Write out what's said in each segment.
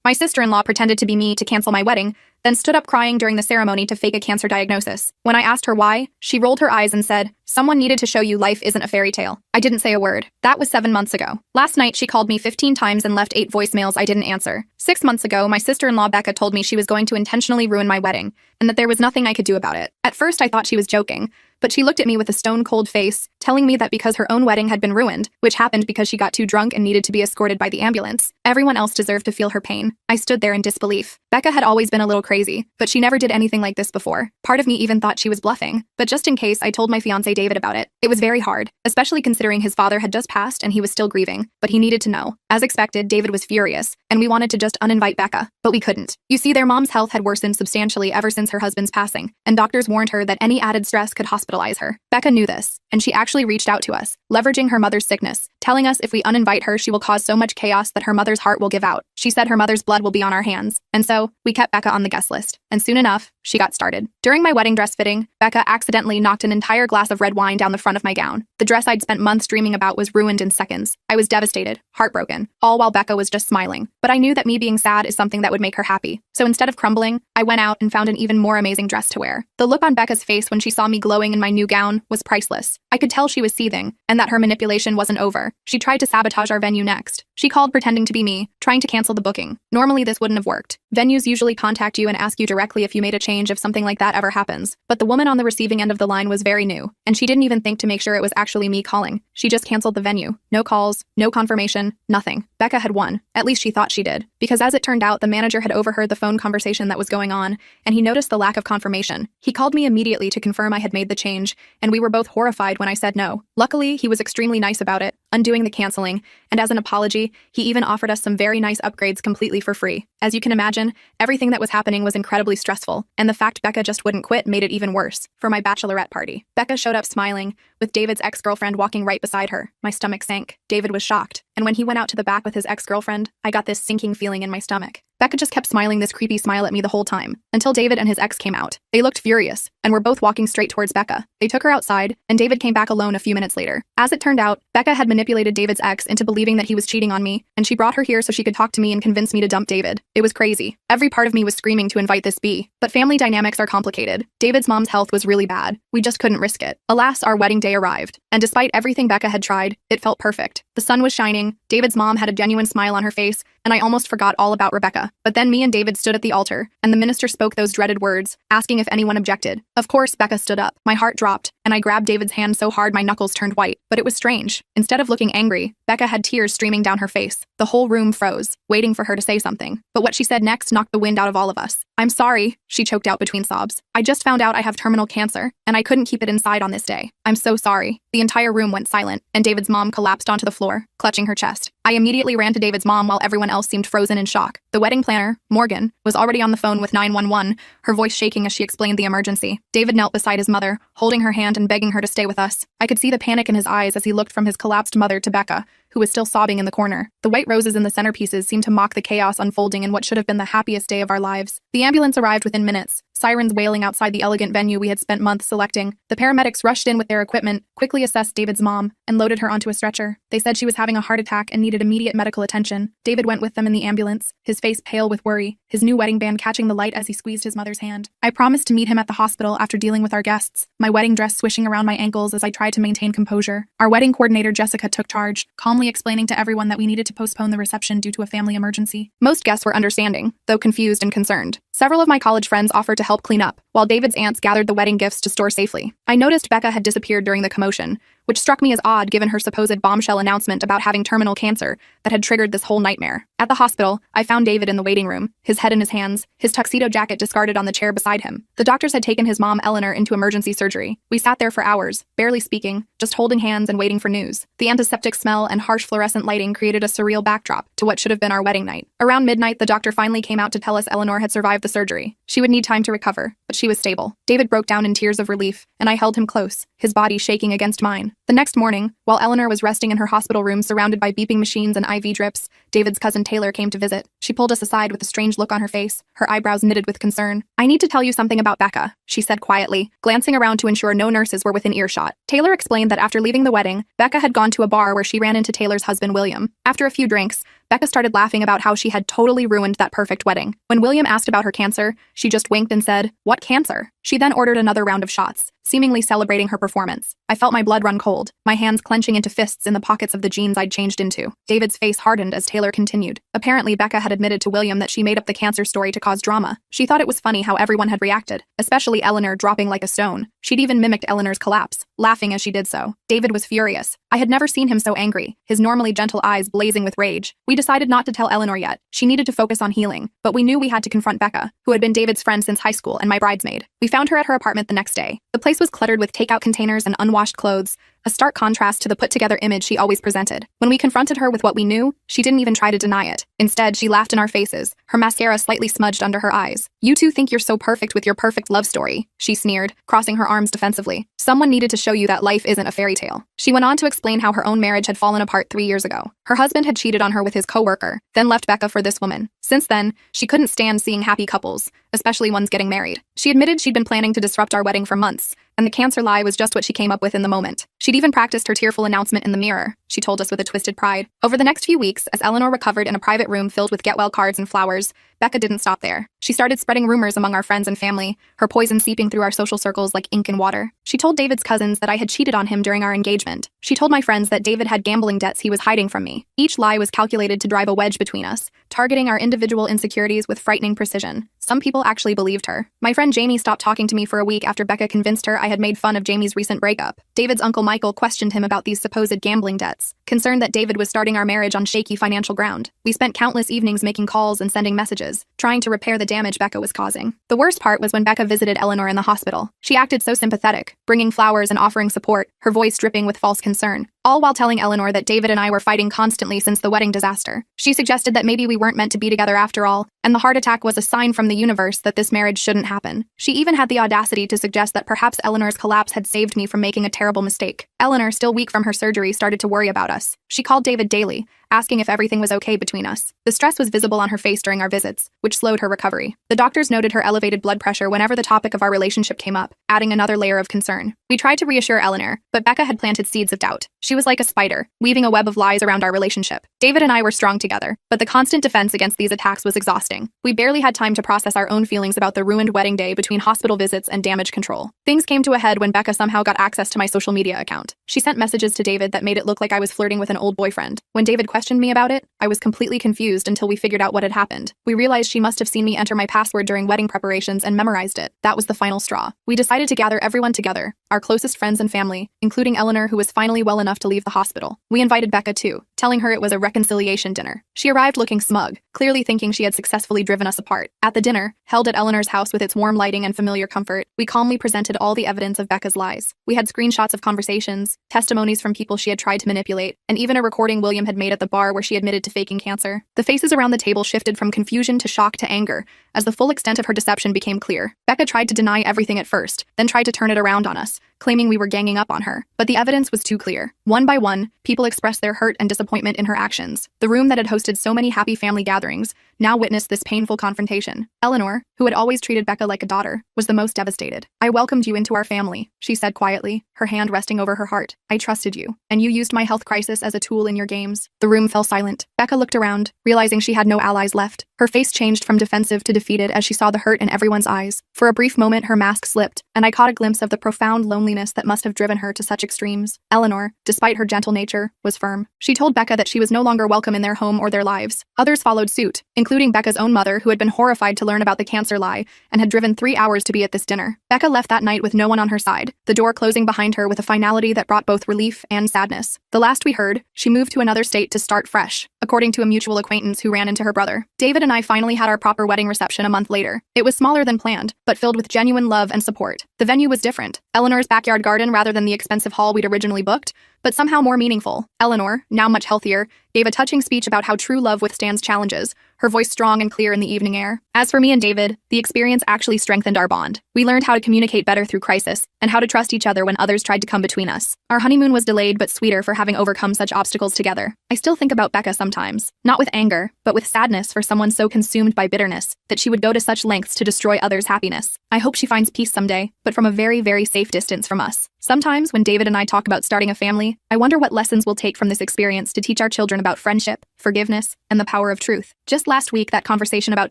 My sister-in-law pretended to be me to cancel my wedding, then stood up crying during the ceremony to fake a cancer diagnosis. When I asked her why, she rolled her eyes and said, "Someone needed to show you life isn't a fairy tale." I didn't say a word. That was 7 months ago. Last night, she called me 15 times and left 8 voicemails I didn't answer. 6 months ago, my sister-in-law Becca told me she was going to intentionally ruin my wedding, and that there was nothing I could do about it. At first, I thought she was joking, but she looked at me with a stone-cold face, telling me that because her own wedding had been ruined, which happened because she got too drunk and needed to be escorted by the ambulance, everyone else deserved to feel her pain. I stood there in disbelief. Becca had always been a little crazy, but she never did anything like this before. Part of me even thought she was bluffing, but just in case, I told my fiancé David about it. It was very hard, especially considering his father had just passed and he was still grieving, but he needed to know. As expected, David was furious, and we wanted to just uninvite Becca, but we couldn't. You see, their mom's health had worsened substantially ever since her husband's passing, and doctors warned her that any added stress could hospitalize her. Becca knew this, and she actually reached out to us, leveraging her mother's sickness, telling us if we uninvite her, she will cause so much chaos that her mother's heart will give out. She said her mother's blood will be on our hands, and so we kept Becca on the guest list, and soon enough, she got started. During my wedding dress fitting, Becca accidentally knocked an entire glass of red wine down the front of my gown. The dress I'd spent months dreaming about was ruined in seconds. I was devastated, heartbroken, all while Becca was just smiling. But I knew that me being sad is something that would make her happy. So instead of crumbling, I went out and found an even more amazing dress to wear. The look on Becca's face when she saw me glowing in my new gown was priceless. I could tell she was seething, and that her manipulation wasn't over. She tried to sabotage our venue next. She called pretending to be me, trying to cancel the booking. Normally this wouldn't have worked. Venues usually contact you and ask you directly if you made a change if something like that ever happens. But the woman on the receiving end of the line was very new, and she didn't even think to make sure it was actually me calling. She just canceled the venue. No calls, no confirmation, nothing. Becca had won. At least she thought she did. Because as it turned out, the manager had overheard the phone conversation that was going on, and he noticed the lack of confirmation. He called me immediately to confirm I had made the change, and we were both horrified when I said no. Luckily, he was extremely nice about it, undoing the canceling, and as an apology, he even offered us some very nice upgrades completely for free. As you can imagine, everything that was happening was incredibly stressful, and the fact Becca just wouldn't quit made it even worse. For my bachelorette party, Becca showed up smiling, with David's ex-girlfriend walking right beside her. My stomach sank. David was shocked, and when he went out to the back with his ex-girlfriend, I got this sinking feeling in my stomach. Becca just kept smiling this creepy smile at me the whole time, until David and his ex came out. They looked furious, and were both walking straight towards Becca. They took her outside, and David came back alone a few minutes later. As it turned out, Becca had manipulated David's ex into believing that he was cheating on me, and she brought her here so she could talk to me and convince me to dump David. It was crazy. Every part of me was screaming to invite this be. But family dynamics are complicated. David's mom's health was really bad. We just couldn't risk it. Alas, our wedding day arrived, and despite everything Becca had tried, it felt perfect. The sun was shining, David's mom had a genuine smile on her face, and I almost forgot all about Rebecca. But then me and David stood at the altar, and the minister spoke those dreaded words, asking if anyone objected. Of course, Becca stood up. My heart dropped, and I grabbed David's hand so hard my knuckles turned white. But it was strange. Instead of looking angry, Becca had tears streaming down her face. The whole room froze, waiting for her to say something. But what she said next knocked the wind out of all of us. "I'm sorry," she choked out between sobs. "I just found out I have terminal cancer, and I couldn't keep it inside on this day. I'm so sorry." The entire room went silent, and David's mom collapsed onto the floor, clutching her chest. I immediately ran to David's mom while everyone else seemed frozen in shock. The wedding planner, Morgan, was already on the phone with 911, her voice shaking as she explained the emergency. David knelt beside his mother, holding her hand and begging her to stay with us. I could see the panic in his eyes as he looked from his collapsed mother to Becca, who was still sobbing in the corner. The white roses in the centerpieces seemed to mock the chaos unfolding in what should have been the happiest day of our lives. The ambulance arrived within minutes, sirens wailing outside the elegant venue we had spent months selecting. The paramedics rushed in with their equipment, quickly assessed David's mom, and loaded her onto a stretcher. They said she was having a heart attack and needed immediate medical attention. David went with them in the ambulance, his face pale with worry, his new wedding band catching the light as he squeezed his mother's hand. I promised to meet him at the hospital after dealing with our guests, my wedding dress swishing around my ankles as I tried to maintain composure. Our wedding coordinator Jessica took charge, calmly explaining to everyone that we needed to postpone the reception due to a family emergency. Most guests were understanding, though confused and concerned. Several of my college friends offered to help clean up, while David's aunts gathered the wedding gifts to store safely. I noticed Becca had disappeared during the commotion, which struck me as odd given her supposed bombshell announcement about having terminal cancer that had triggered this whole nightmare. At the hospital, I found David in the waiting room, his head in his hands, his tuxedo jacket discarded on the chair beside him. The doctors had taken his mom, Eleanor, into emergency surgery. We sat there for hours, barely speaking, just holding hands and waiting for news. The antiseptic smell and harsh fluorescent lighting created a surreal backdrop to what should have been our wedding night. Around midnight, the doctor finally came out to tell us Eleanor had survived the surgery. She would need time to recover, but she was stable. David broke down in tears of relief, and I held him close, his body shaking against mine. The next morning, while Eleanor was resting in her hospital room surrounded by beeping machines and IV drips, David's cousin Taylor came to visit. She pulled us aside with a strange look on her face, her eyebrows knitted with concern. "I need to tell you something about Becca," she said quietly, glancing around to ensure no nurses were within earshot. Taylor explained that after leaving the wedding, Becca had gone to a bar where she ran into Taylor's husband William. After a few drinks, Becca started laughing about how she had totally ruined that perfect wedding. When William asked about her cancer, she just winked and said, "What cancer?" She then ordered another round of shots, seemingly celebrating her performance. I felt my blood run cold, my hands clenching into fists in the pockets of the jeans I'd changed into. David's face hardened as Taylor continued. Apparently, Becca had admitted to William that she made up the cancer story to cause drama. She thought it was funny how everyone had reacted, especially Eleanor dropping like a stone. She'd even mimicked Eleanor's collapse, laughing as she did so. David was furious. I had never seen him so angry, his normally gentle eyes blazing with rage. We decided not to tell Eleanor yet. She needed to focus on healing, but we knew we had to confront Becca, who had been David's friend since high school and my bridesmaid. We found her at her apartment the next day. The place was cluttered with takeout containers and unwashed clothes, a stark contrast to the put-together image she always presented. When we confronted her with what we knew, she didn't even try to deny it. Instead, she laughed in our faces, her mascara slightly smudged under her eyes. "You two think you're so perfect with your perfect love story," she sneered, crossing her arms defensively. "Someone needed to show you that life isn't a fairy tale." She went on to explain how her own marriage had fallen apart 3 years ago. Her husband had cheated on her with his coworker, then left Becca for this woman. Since then, she couldn't stand seeing happy couples, especially ones getting married. She admitted she'd been planning to disrupt our wedding for months, and the cancer lie was just what she came up with in the moment. She'd even practiced her tearful announcement in the mirror, she told us with a twisted pride. Over the next few weeks, as Eleanor recovered in a private room filled with get-well cards and flowers, Becca didn't stop there. She started spreading rumors among our friends and family, her poison seeping through our social circles like ink in water. She told David's cousins that I had cheated on him during our engagement. She told my friends that David had gambling debts he was hiding from me. Each lie was calculated to drive a wedge between us, targeting our individual insecurities with frightening precision. Some people actually believed her. My friend Jamie stopped talking to me for a week after Becca convinced her I had made fun of Jamie's recent breakup. David's uncle Michael questioned him about these supposed gambling debts, concerned that David was starting our marriage on shaky financial ground. We spent countless evenings making calls and sending messages, trying to repair the damage Becca was causing. The worst part was when Becca visited Eleanor in the hospital. She acted so sympathetic, bringing flowers and offering support, her voice dripping with false concern, all while telling Eleanor that David and I were fighting constantly since the wedding disaster. She suggested that maybe we weren't meant to be together after all, and the heart attack was a sign from the universe that this marriage shouldn't happen. She even had the audacity to suggest that perhaps Eleanor's collapse had saved me from making a terrible mistake. Eleanor, still weak from her surgery, started to worry about us. She called David daily, asking if everything was okay between us. The stress was visible on her face during our visits, which slowed her recovery. The doctors noted her elevated blood pressure whenever the topic of our relationship came up, adding another layer of concern. We tried to reassure Eleanor, but Becca had planted seeds of doubt. She was like a spider, weaving a web of lies around our relationship. David and I were strong together, but the constant defense against these attacks was exhausting. We barely had time to process our own feelings about the ruined wedding day between hospital visits and damage control. Things came to a head when Becca somehow got access to my social media account. She sent messages to David that made it look like I was flirting with an old boyfriend. When David questioned me about it, I was completely confused until we figured out what had happened. We realized she must have seen me enter my password during wedding preparations and memorized it. That was the final straw. We decided to gather everyone together, our closest friends and family, including Eleanor, who was finally well enough to leave the hospital. We invited Becca too, telling her it was a reconciliation dinner. She arrived looking smug, clearly thinking she had successfully driven us apart. At the dinner, held at Eleanor's house with its warm lighting and familiar comfort, we calmly presented all the evidence of Becca's lies. We had screenshots of conversations, testimonies from people she had tried to manipulate, and even a recording William had made at the bar where she admitted to faking cancer. The faces around the table shifted from confusion to shock to anger, as the full extent of her deception became clear. Becca tried to deny everything at first, then tried to turn it around on us, claiming we were ganging up on her. But the evidence was too clear. One by one, people expressed their hurt and disappointment in her actions. The room that had hosted so many happy family gatherings now witnessed this painful confrontation. Eleanor, who had always treated Becca like a daughter, was the most devastated. "I welcomed you into our family," she said quietly, her hand resting over her heart. "I trusted you, and you used my health crisis as a tool in your games." The room fell silent. Becca looked around, realizing she had no allies left. Her face changed from defensive to defeated as she saw the hurt in everyone's eyes. For a brief moment, her mask slipped, and I caught a glimpse of the profound loneliness that must have driven her to such extremes. Eleanor, despite her gentle nature, was firm. She told Becca that she was no longer welcome in their home or their lives. Others followed suit, including Becca's own mother, who had been horrified to learn about the cancer lie and had driven 3 hours to be at this dinner. Becca left that night with no one on her side, the door closing behind her with a finality that brought both relief and sadness. The last we heard, she moved to another state to start fresh, according to a mutual acquaintance who ran into her brother. David and I finally had our proper wedding reception a month later. It was smaller than planned, but filled with genuine love and support. The venue was different. Eleanor's backyard garden rather than the expensive hall we'd originally booked, but somehow more meaningful. Eleanor, now much healthier, gave a touching speech about how true love withstands challenges, her voice strong and clear in the evening air. As for me and David, the experience actually strengthened our bond. We learned how to communicate better through crisis, and how to trust each other when others tried to come between us. Our honeymoon was delayed but sweeter for having overcome such obstacles together. I still think about Becca sometimes, not with anger, but with sadness for someone so consumed by bitterness that she would go to such lengths to destroy others' happiness. I hope she finds peace someday, but from a very, very safe distance from us. Sometimes when David and I talk about starting a family, I wonder what lessons we'll take from this experience to teach our children about friendship, forgiveness, and the power of truth. Just last week, that conversation about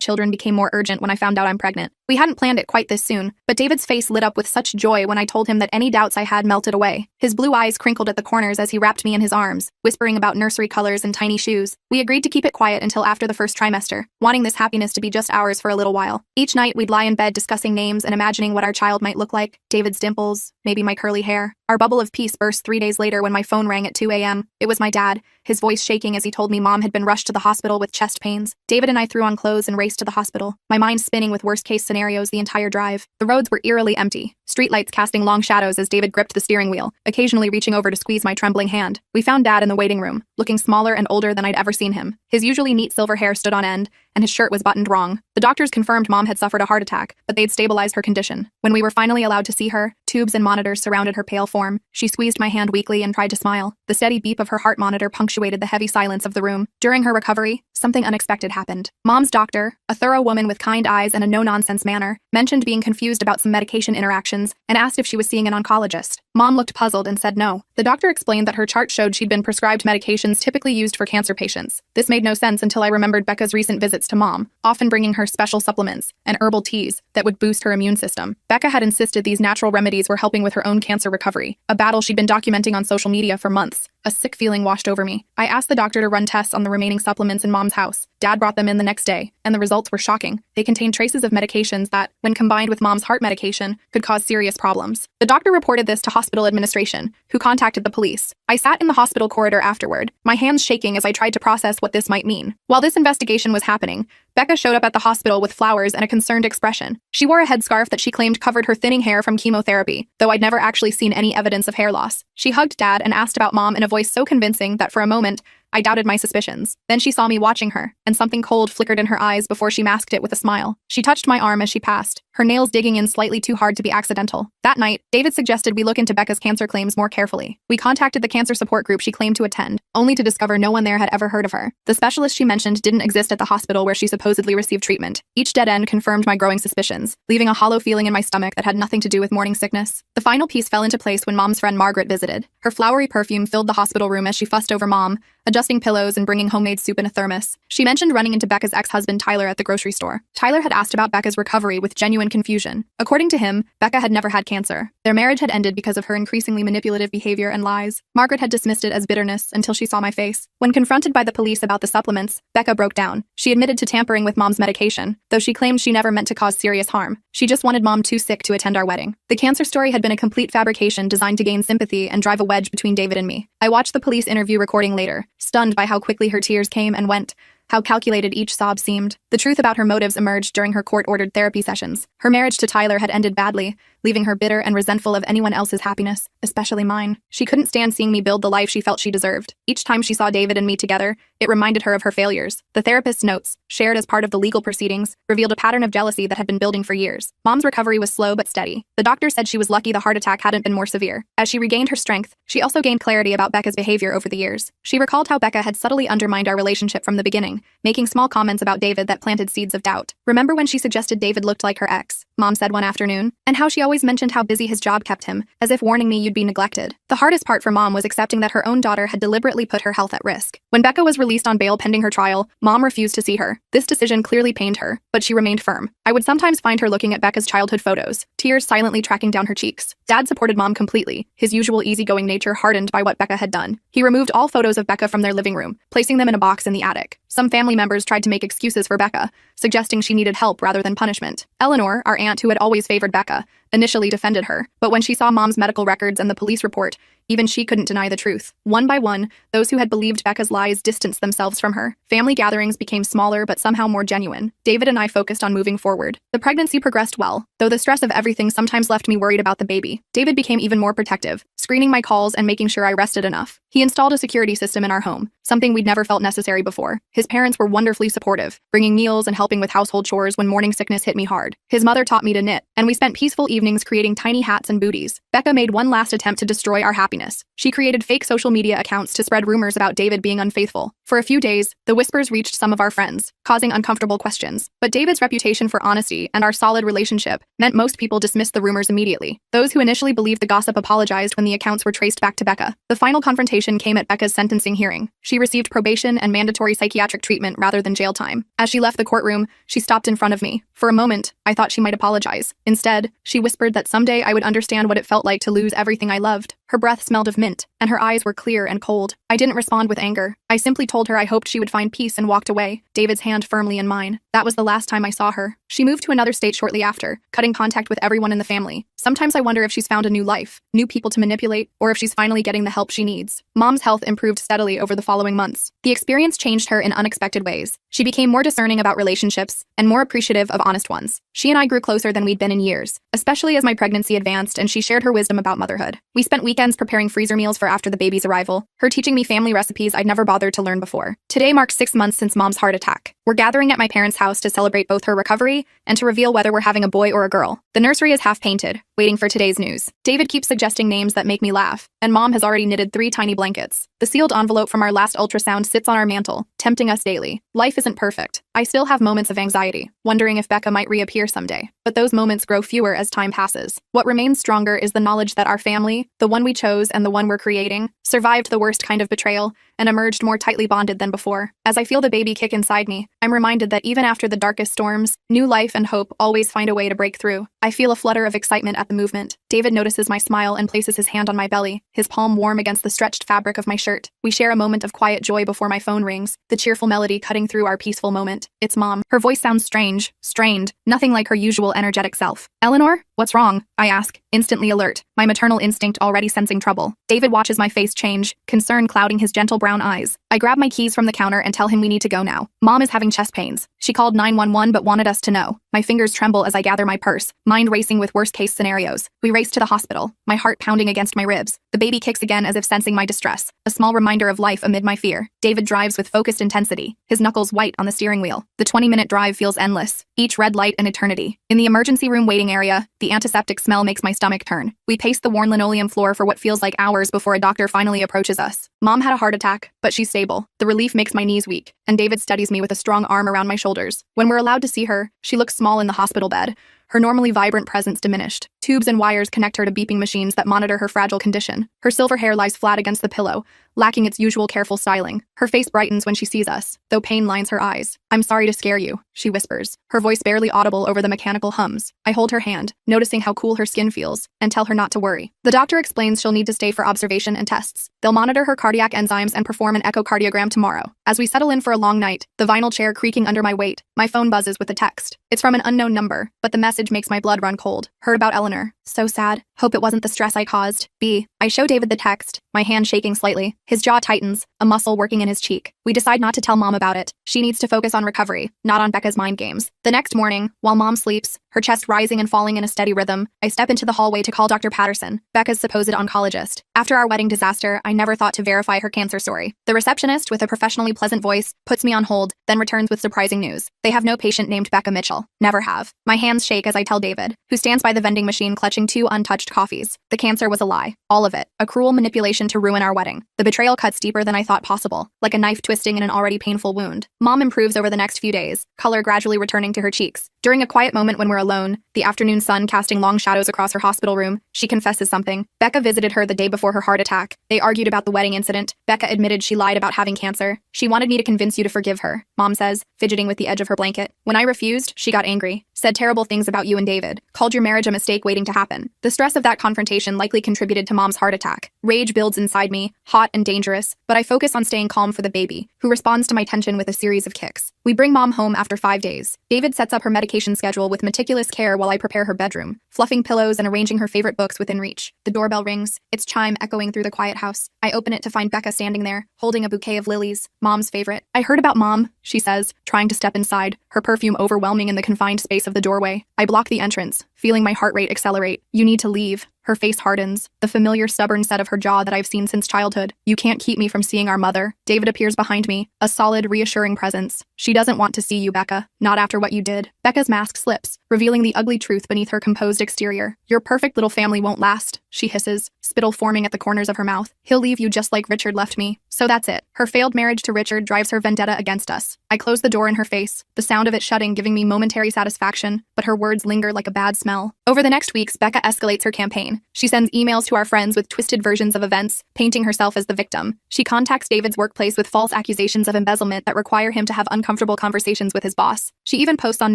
children became more urgent when I found out I'm pregnant. We hadn't planned it quite this soon, but David's face lit up with such joy when I told him that any doubts I had melted away. His blue eyes crinkled at the corners as he wrapped me in his arms, whispering about nursery colors and tiny shoes. We agreed to keep it quiet until after the first trimester, wanting this happiness to be just ours for a little while. Each night, we'd lie in bed discussing names and imagining what our child might look like. David's dimples, maybe my curly hair. Our bubble of peace burst 3 days later when my phone rang at 2 a.m. It was my dad, his voice shaking as he told me Mom had been rushed to the hospital with chest pains. David and I threw on clothes and raced to the hospital, my mind spinning with worst-case scenarios the entire drive. The roads were eerily empty, streetlights casting long shadows as David gripped the steering wheel, occasionally reaching over to squeeze my trembling hand. We found Dad in the waiting room, looking smaller and older than I'd ever seen him. His usually neat silver hair stood on end, and his shirt was buttoned wrong. The doctors confirmed Mom had suffered a heart attack, but they'd stabilized her condition. When we were finally allowed to see her, tubes and monitors surrounded her pale form. She squeezed my hand weakly and tried to smile. The steady beep of her heart monitor punctuated the heavy silence of the room. During her recovery, something unexpected happened. Mom's doctor, a thorough woman with kind eyes and a no-nonsense manner, mentioned being confused about some medication interactions and asked if she was seeing an oncologist. Mom looked puzzled and said no. The doctor explained that her chart showed she'd been prescribed medications typically used for cancer patients. This made no sense until I remembered Becca's recent visits to Mom, often bringing her special supplements and herbal teas that would boost her immune system. Becca had insisted these natural remedies were helping with her own cancer recovery, a battle she'd been documenting on social media for months. A sick feeling washed over me. I asked the doctor to run tests on the remaining supplements in Mom's house. Dad brought them in the next day, and the results were shocking. They contained traces of medications that, when combined with Mom's heart medication, could cause serious problems. The doctor reported this to hospital administration, who contacted the police. I sat in the hospital corridor afterward, my hands shaking as I tried to process what this might mean. While this investigation was happening, Becca showed up at the hospital with flowers and a concerned expression. She wore a headscarf that she claimed covered her thinning hair from chemotherapy, though I'd never actually seen any evidence of hair loss. She hugged Dad and asked about Mom in a voice so convincing that for a moment, I doubted my suspicions. Then she saw me watching her, and something cold flickered in her eyes before she masked it with a smile. She touched my arm as she passed, her nails digging in slightly too hard to be accidental. That night, David suggested we look into Becca's cancer claims more carefully. We contacted the cancer support group she claimed to attend, only to discover no one there had ever heard of her. The specialist she mentioned didn't exist at the hospital where she supposedly received treatment. Each dead end confirmed my growing suspicions, leaving a hollow feeling in my stomach that had nothing to do with morning sickness. The final piece fell into place when Mom's friend Margaret visited. Her flowery perfume filled the hospital room as she fussed over Mom, adjusting pillows and bringing homemade soup in a thermos. She mentioned running into Becca's ex-husband Tyler at the grocery store. Tyler had asked about Becca's recovery with genuine confusion. According to him, Becca had never had cancer. Their marriage had ended because of her increasingly manipulative behavior and lies. Margaret had dismissed it as bitterness until she saw my face. When confronted by the police about the supplements, Becca broke down. She admitted to tampering with Mom's medication, though she claimed she never meant to cause serious harm. She just wanted Mom too sick to attend our wedding. The cancer story had been a complete fabrication designed to gain sympathy and drive a wedge between David and me. I watched the police interview recording later, stunned by how quickly her tears came and went, how calculated each sob seemed. The truth about her motives emerged during her court-ordered therapy sessions. Her marriage to Tyler had ended badly, leaving her bitter and resentful of anyone else's happiness, especially mine. She couldn't stand seeing me build the life she felt she deserved. Each time she saw David and me together, it reminded her of her failures. The therapist's notes, shared as part of the legal proceedings, revealed a pattern of jealousy that had been building for years. Mom's recovery was slow but steady. The doctor said she was lucky the heart attack hadn't been more severe. As she regained her strength, she also gained clarity about Becca's behavior over the years. She recalled how Becca had subtly undermined our relationship from the beginning, making small comments about David that planted seeds of doubt. Remember when she suggested David looked like her ex? Mom said one afternoon, and how she always mentioned how busy his job kept him, as if warning me you'd be neglected. The hardest part for Mom was accepting that her own daughter had deliberately put her health at risk. When Becca was released on bail pending her trial, Mom refused to see her. This decision clearly pained her, but she remained firm. I would sometimes find her looking at Becca's childhood photos, tears silently tracking down her cheeks. Dad supported Mom completely, his usual easygoing nature hardened by what Becca had done. He removed all photos of Becca from their living room, placing them in a box in the attic. Some family members tried to make excuses for Becca, suggesting she needed help rather than punishment. Eleanor, our aunt who had always favored Becca, initially defended her, but when she saw Mom's medical records and the police report, even she couldn't deny the truth. One by one, those who had believed Becca's lies distanced themselves from her. Family gatherings became smaller but somehow more genuine. David and I focused on moving forward. The pregnancy progressed well, though the stress of everything sometimes left me worried about the baby. David became even more protective, screening my calls and making sure I rested enough. He installed a security system in our home, something we'd never felt necessary before. His parents were wonderfully supportive, bringing meals and helping with household chores when morning sickness hit me hard. His mother taught me to knit, and we spent peaceful evenings creating tiny hats and booties. Becca made one last attempt to destroy our happiness happiness. She created fake social media accounts to spread rumors about David being unfaithful. For a few days, the whispers reached some of our friends, causing uncomfortable questions. But David's reputation for honesty and our solid relationship meant most people dismissed the rumors immediately. Those who initially believed the gossip apologized when the accounts were traced back to Becca. The final confrontation came at Becca's sentencing hearing. She received probation and mandatory psychiatric treatment rather than jail time. As she left the courtroom, she stopped in front of me. For a moment, I thought she might apologize. Instead, she whispered that someday I would understand what it felt like to lose everything I loved. Her breath smelled of mint, and her eyes were clear and cold. I didn't respond with anger. I simply told her I hoped she would find peace and walked away, David's hand firmly in mine. That was the last time I saw her. She moved to another state shortly after, cutting contact with everyone in the family. Sometimes I wonder if she's found a new life, new people to manipulate, or if she's finally getting the help she needs. Mom's health improved steadily over the following months. The experience changed her in unexpected ways. She became more discerning about relationships and more appreciative of honest ones. She and I grew closer than we'd been in years, especially as my pregnancy advanced and she shared her wisdom about motherhood. We spent weekends preparing freezer meals for after the baby's arrival, her teaching me family recipes I'd never bothered to learn before. Today marks 6 months since Mom's heart attack. We're gathering at my parents' house to celebrate both her recovery and to reveal whether we're having a boy or a girl. The nursery is half painted, waiting for today's news. David keeps suggesting names that make me laugh, and Mom has already knitted 3 tiny blankets. The sealed envelope from our last ultrasound sits on our mantle, tempting us daily. Life isn't perfect. I still have moments of anxiety, wondering if Becca might reappear someday. But those moments grow fewer as time passes. What remains stronger is the knowledge that our family, the one we chose and the one we're creating, survived the worst kind of betrayal and emerged more tightly bonded than before. As I feel the baby kick inside me, I'm reminded that even after the darkest storms, new life and hope always find a way to break through. I feel a flutter of excitement at the movement. David notices my smile and places his hand on my belly, his palm warm against the stretched fabric of my shirt. We share a moment of quiet joy before my phone rings, the cheerful melody cutting through our peaceful moment. It's Mom. Her voice sounds strange, strained, nothing like her usual energetic self. Eleanor? What's wrong? I ask, instantly alert, my maternal instinct already sensing trouble. David watches my face change, concern clouding his gentle brown eyes. I grab my keys from the counter and tell him we need to go now. Mom is having chest pains. She called 911 but wanted us to know. My fingers tremble as I gather my purse, mind racing with worst-case scenarios. We race to the hospital, my heart pounding against my ribs. The baby kicks again as if sensing my distress, a small reminder of life amid my fear. David drives with focused intensity, his knuckles white on the steering wheel. The 20-minute drive feels endless, each red light an eternity. In the emergency room waiting area, the antiseptic smell makes my stomach turn. We pace the worn linoleum floor for what feels like hours before a doctor finally approaches us. Mom had a heart attack, but she's stable. The relief makes my knees weak, and David steadies me with a strong arm around my shoulders. When we're allowed to see her, she looks small in the hospital bed, her normally vibrant presence diminished. Tubes and wires connect her to beeping machines that monitor her fragile condition. Her silver hair lies flat against the pillow, lacking its usual careful styling. Her face brightens when she sees us, though pain lines her eyes. "I'm sorry to scare you," she whispers, her voice barely audible over the mechanical hums. I hold her hand, noticing how cool her skin feels, and tell her not to worry. The doctor explains she'll need to stay for observation and tests. They'll monitor her cardiac enzymes and perform an echocardiogram tomorrow. As we settle in for a long night, the vinyl chair creaking under my weight, my phone buzzes with a text. It's from an unknown number, but the message makes my blood run cold. Heard about Eleanor. So sad. Hope it wasn't the stress I caused. B. I show David the text, my hand shaking slightly. His jaw tightens, a muscle working in his cheek. We decide not to tell Mom about it. She needs to focus on recovery, not on Becca's mind games. The next morning, while Mom sleeps, her chest rising and falling in a steady rhythm, I step into the hallway to call Dr. Patterson, Becca's supposed oncologist. After our wedding disaster, I never thought to verify her cancer story. The receptionist, with a professionally pleasant voice, puts me on hold, then returns with surprising news. They have no patient named Becca Mitchell. Never have. My hands shake as I tell David, who stands by the vending machine clutching 2 untouched coffees. The cancer was a lie. All of it. A cruel manipulation to ruin our wedding. The betrayal cuts deeper than I thought possible, like a knife twisting in an already painful wound. Mom improves over the next few days, color gradually returning to her cheeks. During a quiet moment when we're alone, the afternoon sun casting long shadows across her hospital room, she confesses something. Becca visited her the day before her heart attack. They argued about the wedding incident. Becca admitted she lied about having cancer. She wanted me to convince you to forgive her, Mom says, fidgeting with the edge of her blanket. When I refused, she got angry, said terrible things about you and David, called your marriage a mistake waiting to happen. The stress of that confrontation likely contributed to Mom's heart attack. Rage builds inside me, hot and dangerous, but I focus on staying calm for the baby, who responds to my tension with a series of kicks. We bring Mom home after 5 days. David sets up her medication schedule with meticulous care while I prepare her bedroom, fluffing pillows and arranging her favorite books within reach. The doorbell rings, its chime echoing through the quiet house. I open it to find Becca standing there, holding a bouquet of lilies, Mom's favorite. "I heard about Mom," she says, trying to step inside, her perfume overwhelming in the confined space of the doorway. I block the entrance, feeling my heart rate accelerate. "You need to leave." Her face hardens, the familiar stubborn set of her jaw that I've seen since childhood. "You can't keep me from seeing our mother." David appears behind me, a solid, reassuring presence. "She doesn't want to see you, Becca. Not after what you did." Becca's mask slips, revealing the ugly truth beneath her composed exterior. "Your perfect little family won't last," she hisses, spittle forming at the corners of her mouth. He'll leave you just like Richard left me. So that's it. Her failed marriage to Richard drives her vendetta against us. I close the door in her face, the sound of it shutting giving me momentary satisfaction, but her words linger like a bad smell. Over the next weeks, Becca escalates her campaign. She sends emails to our friends with twisted versions of events, painting herself as the victim. She contacts David's workplace with false accusations of embezzlement that require him to have uncomfortable conversations with his boss. She even posts on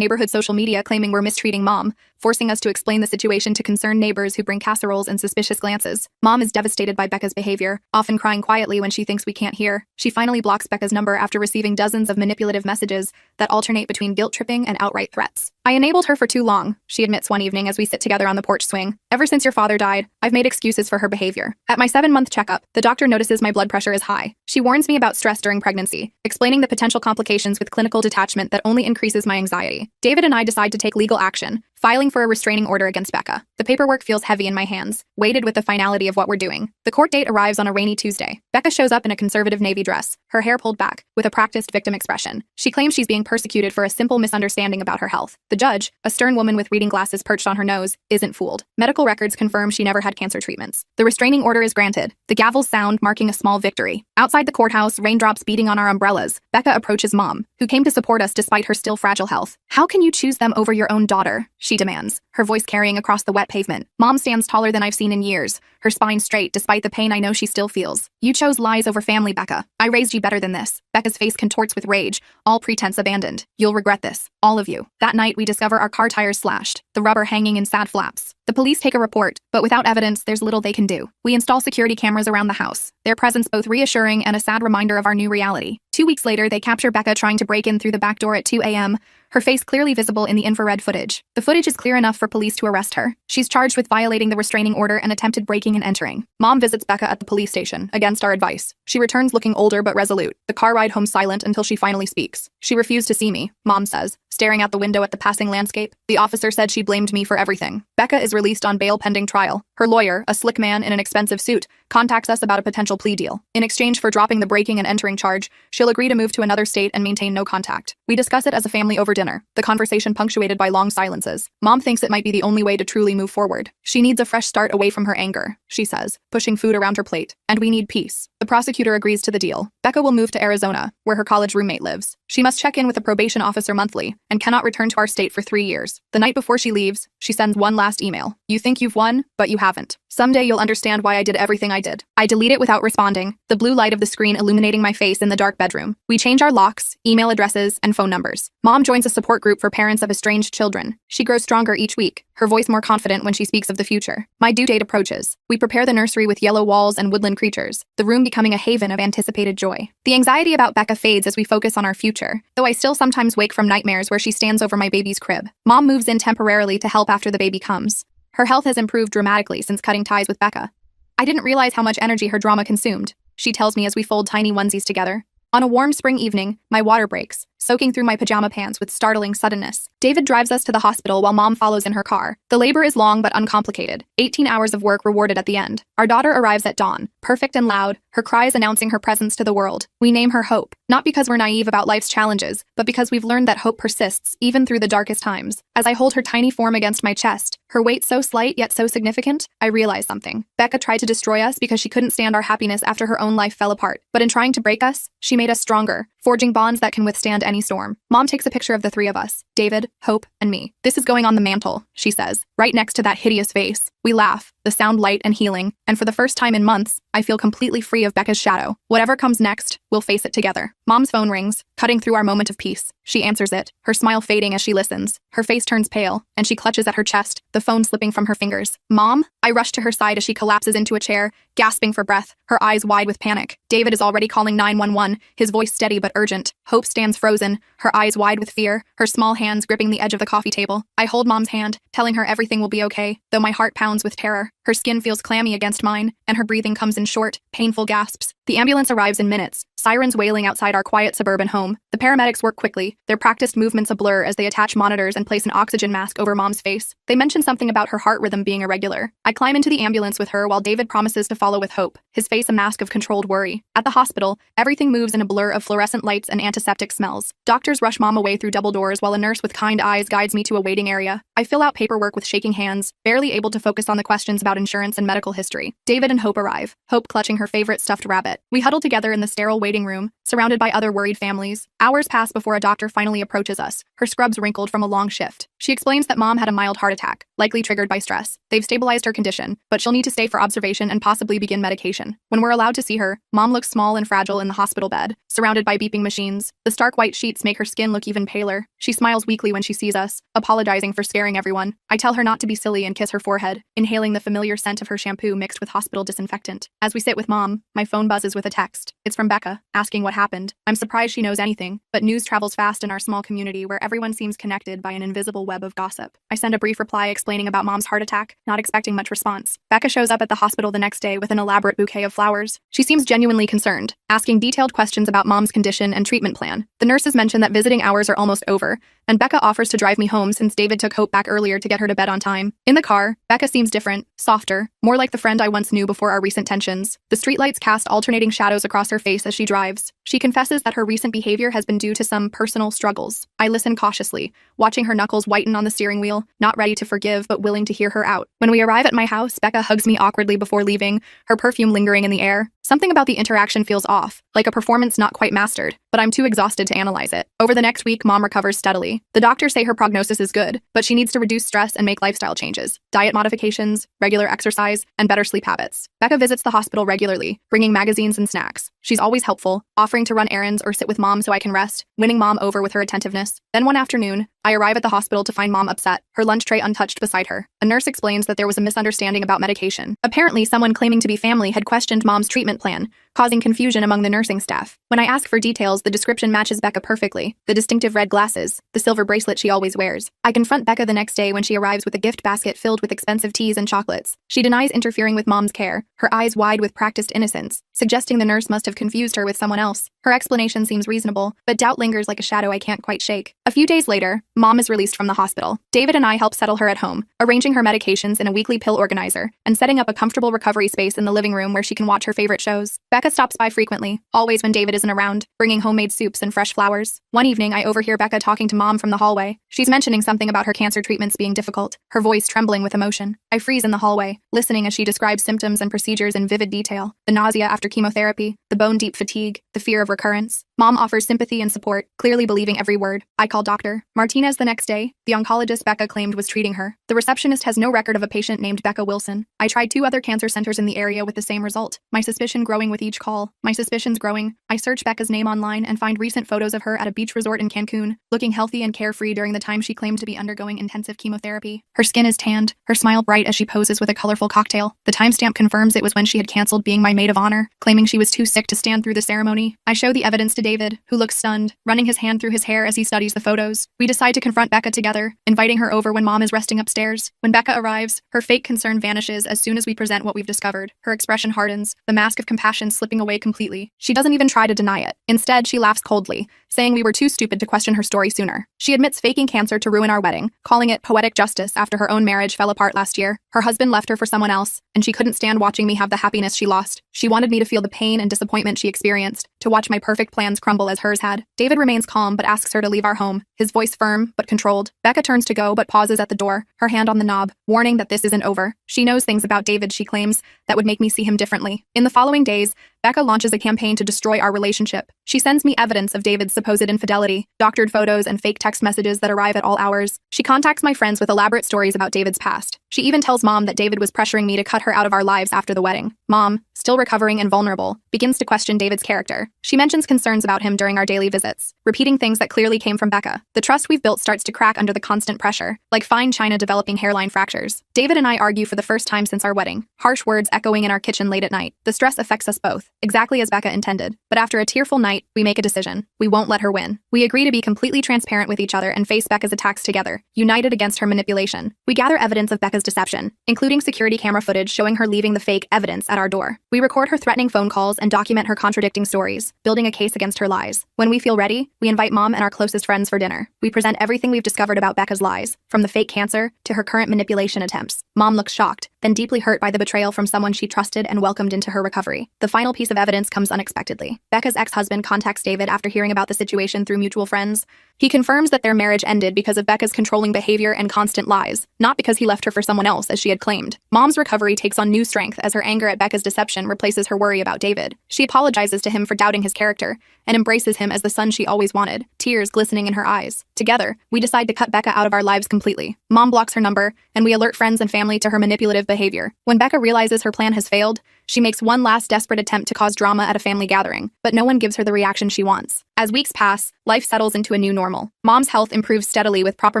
neighborhood social media claiming we're mistreating Mom, forcing us to explain the situation to concerned neighbors who bring casseroles and suspicious glances. Mom is devastated by Becca's behavior, often crying quietly when she thinks we can't hear. She finally blocks Becca's number after receiving dozens of manipulative messages that alternate between guilt-tripping and outright threats. I enabled her for too long, she admits one evening as we sit together on the porch swing. Ever since your father died, I've made excuses for her behavior. At my 7-month checkup, the doctor notices my blood pressure is high. She warns me about stress during pregnancy, explaining the potential complications with clinical detachment that only increases my anxiety. David and I decide to take legal action, filing for a restraining order against Becca. The paperwork feels heavy in my hands, weighted with the finality of what we're doing. The court date arrives on a rainy Tuesday. Becca shows up in a conservative navy dress, her hair pulled back, with a practiced victim expression. She claims she's being persecuted for a simple misunderstanding about her health. The judge, a stern woman with reading glasses perched on her nose, isn't fooled. Medical records confirm she never had cancer treatments. The restraining order is granted, the gavels sound marking a small victory. Outside the courthouse, raindrops beating on our umbrellas, Becca approaches Mom, who came to support us despite her still fragile health. How can you choose them over your own daughter? She demands, her voice carrying across the wet pavement. Mom stands taller than I've seen in years, her spine straight despite the pain I know she still feels. You chose lies over family, Becca. I raised you better than this. Becca's face contorts with rage, all pretense abandoned. You'll regret this, all of you. That night, we discover our car tires slashed, the rubber hanging in sad flaps. The police take a report, but without evidence, there's little they can do. We install security cameras around the house, their presence both reassuring and a sad reminder of our new reality. 2 weeks later, they capture Becca trying to break in through the back door at 2 a.m., her face clearly visible in the infrared footage. The footage is clear enough for police to arrest her. She's charged with violating the restraining order and attempted breaking and entering. Mom visits Becca at the police station, against our advice. She returns looking older but resolute, the car ride home silent until she finally speaks. She refused to see me, Mom says, staring out the window at the passing landscape. The officer said she blamed me for everything. Becca is released on bail pending trial. Her lawyer, a slick man in an expensive suit, contacts us about a potential plea deal. In exchange for dropping the breaking and entering charge, she'll agree to move to another state and maintain no contact. We discuss it as a family over dinner, the conversation punctuated by long silences. Mom thinks it might be the only way to truly move forward. She needs a fresh start away from her anger, she says, pushing food around her plate. And we need peace. The prosecutor agrees to the deal. Becca will move to Arizona, where her college roommate lives. She must check in with a probation officer monthly, and cannot return to our state for 3 years. The night before she leaves, she sends one last email. You think you've won, but you haven't. Someday you'll understand why I did everything I did. I delete it without responding, the blue light of the screen illuminating my face in the dark bedroom. We change our locks, email addresses, and phone numbers. Mom joins a support group for parents of estranged children. She grows stronger each week, her voice more confident when she speaks of the future. My due date approaches. We prepare the nursery with yellow walls and woodland creatures, the room becoming a haven of anticipated joy. The anxiety about Becca fades as we focus on our future, though I still sometimes wake from nightmares where she stands over my baby's crib. Mom moves in temporarily to help after the baby comes. Her health has improved dramatically since cutting ties with Becca. I didn't realize how much energy her drama consumed, she tells me as we fold tiny onesies together. On a warm spring evening, my water breaks, soaking through my pajama pants with startling suddenness. David drives us to the hospital while Mom follows in her car. The labor is long but uncomplicated, 18 hours of work rewarded at the end. Our daughter arrives at dawn, perfect and loud, her cries announcing her presence to the world. We name her Hope, not because we're naive about life's challenges, but because we've learned that hope persists even through the darkest times. As I hold her tiny form against my chest, her weight so slight yet so significant, I realize something. Becca tried to destroy us because she couldn't stand our happiness after her own life fell apart. But in trying to break us, she made us stronger, forging bonds that can withstand any storm. Mom takes a picture of the 3 of us, David, Hope, and me. This is going on the mantle, she says, right next to that hideous vase. We laugh, the sound light and healing, and for the first time in months, I feel completely free of Becca's shadow. Whatever comes next, we'll face it together. Mom's phone rings, cutting through our moment of peace. She answers it, her smile fading as she listens. Her face turns pale, and she clutches at her chest, the phone slipping from her fingers. Mom? I rush to her side as she collapses into a chair, gasping for breath, her eyes wide with panic. David is already calling 911, his voice steady but urgent. Hope stands frozen, her eyes wide with fear, her small hands gripping the edge of the coffee table. I hold Mom's hand, telling her everything will be okay, though my heart pounds with terror. Her skin feels clammy against mine, and her breathing comes in short, painful gasps. The ambulance arrives in minutes, sirens wailing outside our quiet suburban home. The paramedics work quickly, their practiced movements a blur as they attach monitors and place an oxygen mask over Mom's face. They mention something about her heart rhythm being irregular. I climb into the ambulance with her while David promises to follow with hope, his face a mask of controlled worry. At the hospital, everything moves in a blur of fluorescent lights and antiseptic smells. Doctors rush Mom away through double doors while a nurse with kind eyes guides me to a waiting area. I fill out paperwork with shaking hands, barely able to focus on the questions about insurance and medical history. David and Hope arrive, Hope clutching her favorite stuffed rabbit. We huddle together in the sterile waiting room, surrounded by other worried families. Hours pass before a doctor finally approaches us, her scrubs wrinkled from a long shift. She explains that Mom had a mild heart attack, likely triggered by stress. They've stabilized her condition, but she'll need to stay for observation and possibly begin medication. When we're allowed to see her, Mom looks small and fragile in the hospital bed, surrounded by beeping machines. The stark white sheets make her skin look even paler. She smiles weakly when she sees us, apologizing for scaring everyone. I tell her not to be silly and kiss her forehead, inhaling the familiar scent of her shampoo mixed with hospital disinfectant. As we sit with Mom, my phone buzzes with a text. It's from Becca, asking what happened. I'm surprised she knows anything, but news travels fast in our small community where everyone seems connected by an invisible web of gossip. I send a brief reply explaining about Mom's heart attack, not expecting much response. Becca shows up at the hospital the next day with an elaborate bouquet of flowers. She seems genuinely concerned, asking detailed questions about Mom's condition and treatment plan. The nurses mention that visiting hours are almost over, and Becca offers to drive me home since David took Hope back earlier to get her to bed on time. In the car, Becca seems different, softer, more like the friend I once knew before our recent tensions. The streetlights cast alternating shadows across her face as she drives. She confesses that her recent behavior has been due to some personal struggles. I listen cautiously, watching her knuckles whiten on the steering wheel, not ready to forgive but willing to hear her out. When we arrive at my house, Becca hugs me awkwardly before leaving, her perfume lingering in the air. Something about the interaction feels off, like a performance not quite mastered, but I'm too exhausted to analyze it. Over the next week, Mom recovers steadily. The doctors say her prognosis is good, but she needs to reduce stress and make lifestyle changes, diet modifications, regular exercise, and better sleep habits. Becca visits the hospital regularly, bringing magazines and snacks. She's always helpful, offering to run errands or sit with Mom so I can rest, winning Mom over with her attentiveness. Then one afternoon, I arrive at the hospital to find Mom upset, her lunch tray untouched beside her. A nurse explains that there was a misunderstanding about medication. Apparently, someone claiming to be family had questioned Mom's treatment plan, causing confusion among the nursing staff. When I ask for details, the description matches Becca perfectly. The distinctive red glasses, the silver bracelet she always wears. I confront Becca the next day when she arrives with a gift basket filled with expensive teas and chocolates. She denies interfering with Mom's care, her eyes wide with practiced innocence, suggesting the nurse must have confused her with someone else. Her explanation seems reasonable, but doubt lingers like a shadow I can't quite shake. A few days later, Mom is released from the hospital. David and I help settle her at home, arranging her medications in a weekly pill organizer, and setting up a comfortable recovery space in the living room where she can watch her favorite shows. Becca stops by frequently, always when David isn't around, bringing homemade soups and fresh flowers. One evening, I overhear Becca talking to Mom from the hallway. She's mentioning something about her cancer treatments being difficult, her voice trembling with emotion. I freeze in the hallway, listening as she describes symptoms and procedures in vivid detail. The nausea after chemotherapy, the bone-deep fatigue, the fear of recurrence. Mom offers sympathy and support, clearly believing every word. I call Dr. Martinez the next day, the oncologist Becca claimed was treating her. The receptionist has no record of a patient named Becca Wilson. I tried 2 other cancer centers in the area with the same result. My suspicion growing with each call. My suspicions growing. I search Becca's name online and find recent photos of her at a beach resort in Cancun, looking healthy and carefree during the time she claimed to be undergoing intensive chemotherapy. Her skin is tanned, her smile bright as she poses with a colorful cocktail. The timestamp confirms it was when she had canceled being my maid of honor, claiming she was too sick to stand through the ceremony. I show the evidence to David, who looks stunned, running his hand through his hair as he studies the photos. We decide to confront Becca together, inviting her over when Mom is resting upstairs. When Becca arrives, her fake concern vanishes as soon as we present what we've discovered. Her expression hardens, the mask of compassion slipping away completely. She doesn't even try to deny it. Instead, she laughs coldly, saying we were too stupid to question her story sooner. She admits faking cancer to ruin our wedding, calling it poetic justice after her own marriage fell apart last year. Her husband left her for someone else, and she couldn't stand watching me have the happiness she lost. She wanted me to feel the pain and disappointment she experienced, to watch my perfect plans crumble as hers had. David remains calm but asks her to leave our home, his voice firm but controlled. Becca turns to go but pauses at the door, her hand on the knob, warning that this isn't over. She knows things about David, she claims, that would make me see him differently. In the following days, Becca launches a campaign to destroy our relationship. She sends me evidence of David's supposed infidelity, doctored photos and fake text messages that arrive at all hours. She contacts my friends with elaborate stories about David's past. She even tells Mom that David was pressuring me to cut her out of our lives after the wedding. Mom, still recovering and vulnerable, begins to question David's character. She mentions concerns about him during our daily visits, repeating things that clearly came from Becca. The trust we've built starts to crack under the constant pressure, like fine china developing hairline fractures. David and I argue for the first time since our wedding, harsh words echoing in our kitchen late at night. The stress affects us both, exactly as Becca intended. But after a tearful night, we make a decision. We won't won't let her win. We agree to be completely transparent with each other and face Becca's attacks together, united against her manipulation. We gather evidence of Becca's deception, including security camera footage showing her leaving the fake evidence at our door. We record her threatening phone calls and document her contradicting stories, building a case against her lies. When we feel ready, we invite Mom and our closest friends for dinner. We present everything we've discovered about Becca's lies, from the fake cancer to her current manipulation attempts. Mom looks shocked, then deeply hurt by the betrayal from someone she trusted and welcomed into her recovery. The final piece of evidence comes unexpectedly. Becca's ex-husband contacts David after hearing about the situation through mutual friends. He confirms that their marriage ended because of Becca's controlling behavior and constant lies, not because he left her for someone else as she had claimed. Mom's recovery takes on new strength as her anger at Becca's deception replaces her worry about David. She apologizes to him for doubting his character and embraces him as the son she always wanted, tears glistening in her eyes. Together, we decide to cut Becca out of our lives completely. Mom blocks her number, and we alert friends and family to her manipulative behavior. When Becca realizes her plan has failed, she makes one last desperate attempt to cause drama at a family gathering, but no one gives her the reaction she wants. As weeks pass, life settles into a new normal. Mom's health improves steadily with proper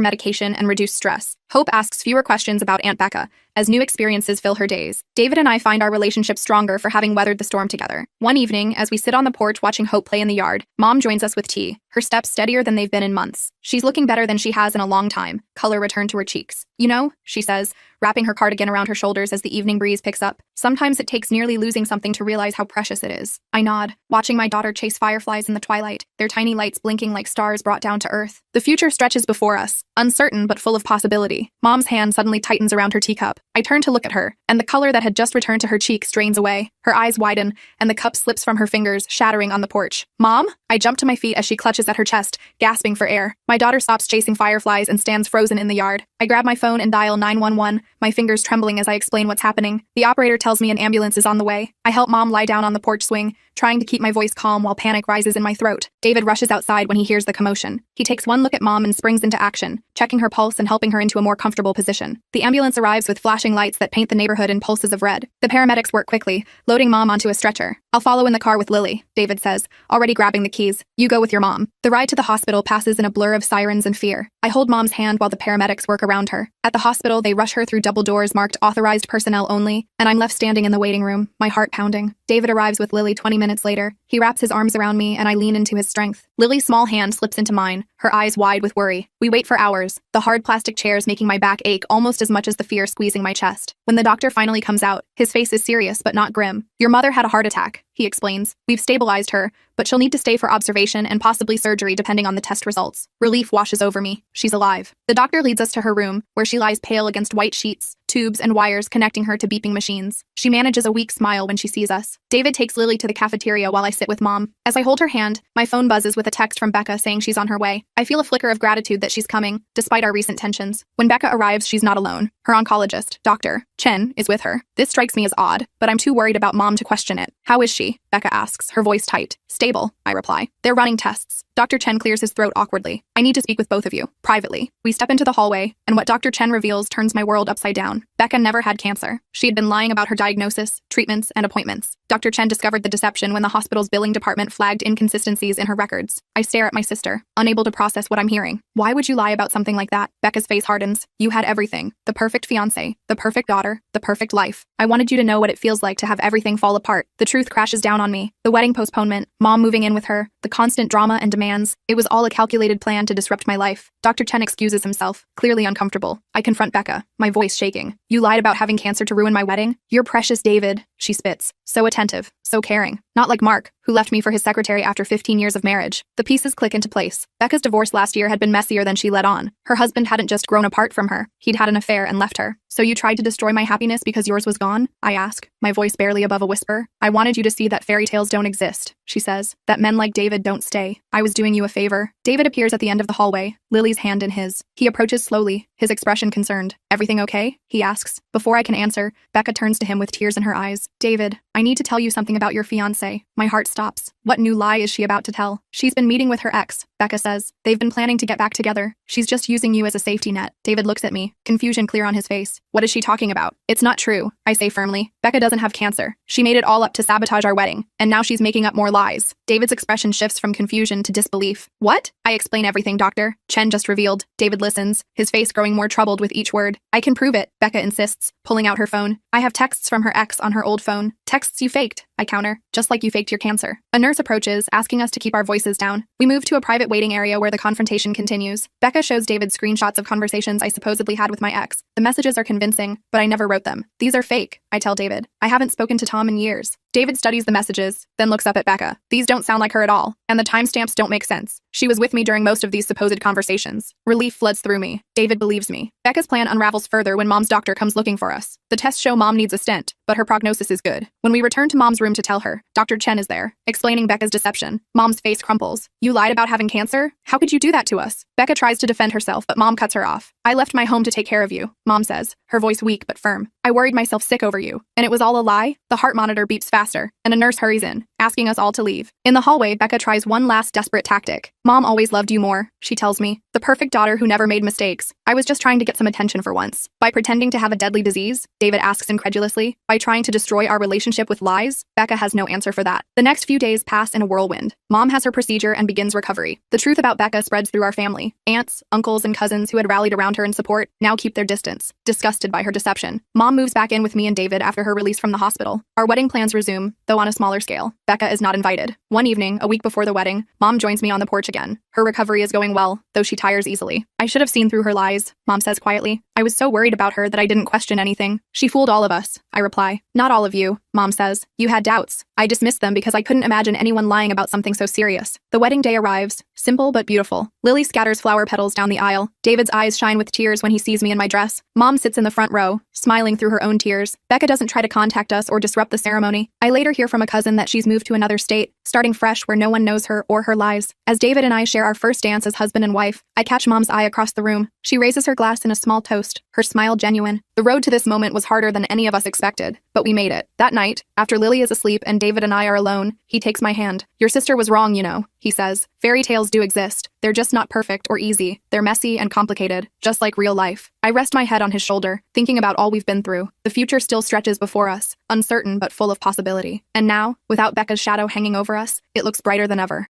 medication and reduced stress. Hope asks fewer questions about Aunt Becca, as new experiences fill her days. David and I find our relationship stronger for having weathered the storm together. One evening, as we sit on the porch watching Hope play in the yard, Mom joins us with tea, her steps steadier than they've been in months. She's looking better than she has in a long time, color returned to her cheeks. You know, she says, wrapping her cardigan around her shoulders as the evening breeze picks up, sometimes it takes nearly losing something to realize how precious it is. I nod, watching my daughter chase fireflies in the twilight, their tiny lights blinking like stars brought down to earth. The future stretches before us, uncertain but full of possibility. Mom's hand suddenly tightens around her teacup. I turn to look at her, and the color that had just returned to her cheeks drains away. Her eyes widen, and the cup slips from her fingers, shattering on the porch. Mom? I jump to my feet as she clutches at her chest, gasping for air. My daughter stops chasing fireflies and stands frozen in the yard. I grab my phone and dial 911, my fingers trembling as I explain what's happening. The operator tells me an ambulance is on the way. I help Mom lie down on the porch swing, trying to keep my voice calm while panic rises in my throat. David rushes outside when he hears the commotion. He takes one look at Mom and springs into action, checking her pulse and helping her into a more comfortable position. The ambulance arrives with flashing lights that paint the neighborhood in pulses of red. The paramedics work quickly, loading Mom onto a stretcher. I'll follow in the car with Lily, David says, already grabbing the keys. You go with your mom. The ride to the hospital passes in a blur of sirens and fear. I hold Mom's hand while the paramedics work around her. At the hospital, they rush her through double doors marked authorized personnel only, and I'm left standing in the waiting room, my heart pounding. David arrives with Lily 20 minutes later. He wraps his arms around me, and I lean into his strength. Lily's small hand slips into mine, her eyes wide with worry. We wait for hours, the hard plastic chairs making my back ache almost as much as the fear squeezing my chest. When the doctor finally comes out, his face is serious but not grim. Your mother had a heart attack, he explains. We've stabilized her, but she'll need to stay for observation and possibly surgery depending on the test results. Relief washes over me. She's alive. The doctor leads us to her room, where she lies pale against white sheets, tubes and wires connecting her to beeping machines. She manages a weak smile when she sees us. David takes Lily to the cafeteria while I sit with Mom. As I hold her hand, my phone buzzes with a text from Becca saying she's on her way. I feel a flicker of gratitude that she's coming, despite our recent tensions. When Becca arrives, she's not alone. Her oncologist, Dr. Chen, is with her. This strikes me as odd, but I'm too worried about Mom to question it. How is she? Becca asks, her voice tight. Stable, I reply. They're running tests. Dr. Chen clears his throat awkwardly. I need to speak with both of you, privately. We step into the hallway, and what Dr. Chen reveals turns my world upside down. Becca never had cancer. She had been lying about her diagnosis, treatments, and appointments. Dr. Chen discovered the deception when the hospital's billing department flagged inconsistencies in her records. I stare at my sister, unable to process what I'm hearing. Why would you lie about something like that? Becca's face hardens. You had everything. The perfect fiancé, the perfect daughter, the perfect life. I wanted you to know what it feels like to have everything fall apart. The truth crashes down on me. The wedding postponement, Mom moving in with her, the constant drama and demands. It was all a calculated plan to disrupt my life. Dr. Chen excuses himself, clearly uncomfortable. I confront Becca, my voice shaking. You lied about having cancer to ruin my wedding? You're precious, David, she spits. So attentive, so caring. Not like Mark, who left me for his secretary after 15 years of marriage. The pieces click into place. Becca's divorce last year had been messier than she let on. Her husband hadn't just grown apart from her. He'd had an affair and left her. So you tried to destroy my happiness because yours was gone? I ask, my voice barely above a whisper. I wanted you to see that fairy tales don't exist, she says. That men like David don't stay. I was doing you a favor. David appears at the end of the hallway, Lily's hand in his. He approaches slowly, his expression concerned. Everything okay? He asks. Before I can answer, Becca turns to him with tears in her eyes. David, I need to tell you something about your fiancé. My heart stops. What new lie is she about to tell? She's been meeting with her ex, Becca says. They've been planning to get back together. She's just using you as a safety net. David looks at me, confusion clear on his face. What is she talking about? It's not true, I say firmly. Becca doesn't have cancer. She made it all up to sabotage our wedding, and now she's making up more lies. David's expression shifts from confusion to disbelief. What? I explain everything, doctor. Chen just revealed. David listens, his face growing more troubled with each word. I can prove it, Becca insists, pulling out her phone. I have texts from her ex on her old phone. Texts you faked, I counter, just like you faked your cancer. A nurse approaches, asking us to keep our voices down. We move to a private waiting area where the confrontation continues. Becca shows David screenshots of conversations I supposedly had with my ex. The messages are convincing, but I never wrote them. These are fake, I tell David. I haven't spoken to Tom in years. David studies the messages, then looks up at Becca. These don't sound like her at all, and the timestamps don't make sense. She was with me during most of these supposed conversations. Relief floods through me. David believes me. Becca's plan unravels further when Mom's doctor comes looking for us. The tests show Mom needs a stent, but her prognosis is good. When we return to Mom's room to tell her, Dr. Chen is there, explaining Becca's deception. Mom's face crumples. You lied about having cancer? How could you do that to us? Becca tries to defend herself, but Mom cuts her off. I left my home to take care of you, Mom says, her voice weak but firm. I worried myself sick over you, and it was all a lie? The heart monitor beeps faster, and a nurse hurries in, asking us all to leave. In the hallway, Becca tries one last desperate tactic. Mom always loved you more, she tells me. The perfect daughter who never made mistakes. I was just trying to get some attention for once. By pretending to have a deadly disease? David asks incredulously. By trying to destroy our relationship with lies? Becca has no answer for that. The next few days pass in a whirlwind. Mom has her procedure and begins recovery. The truth about Becca spreads through our family. Aunts, uncles, and cousins who had rallied around her in support now keep their distance, disgusted by her deception. Mom moves back in with me and David after her release from the hospital. Our wedding plans resume, though on a smaller scale. Becca is not invited. One evening, a week before the wedding, Mom joins me on the porch again. Her recovery is going well, though she tires easily. I should have seen through her lies, Mom says quietly. I was so worried about her that I didn't question anything. She fooled all of us, I reply. Not all of you, Mom says. You had doubts. I dismissed them because I couldn't imagine anyone lying about something so serious. The wedding day arrives, simple but beautiful. Lily scatters flower petals down the aisle. David's eyes shine with tears when he sees me in my dress. Mom sits in the front row, smiling through her own tears. Becca doesn't try to contact us or disrupt the ceremony. I later hear from a cousin that she's moved to another state, starting fresh where no one knows her or her lies. As David and I share our first dance as husband and wife, I catch Mom's eye across the room. She raises her glass in a small toast, her smile genuine. The road to this moment was harder than any of us expected, but we made it. That night, after Lily is asleep and David and I are alone, he takes my hand. Your sister was wrong, you know, he says. Fairy tales do exist. They're just not perfect or easy. They're messy and complicated, just like real life. I rest my head on his shoulder, thinking about all we've been through. The future still stretches before us, uncertain but full of possibility. And now, without Becca's shadow hanging over us, it looks brighter than ever.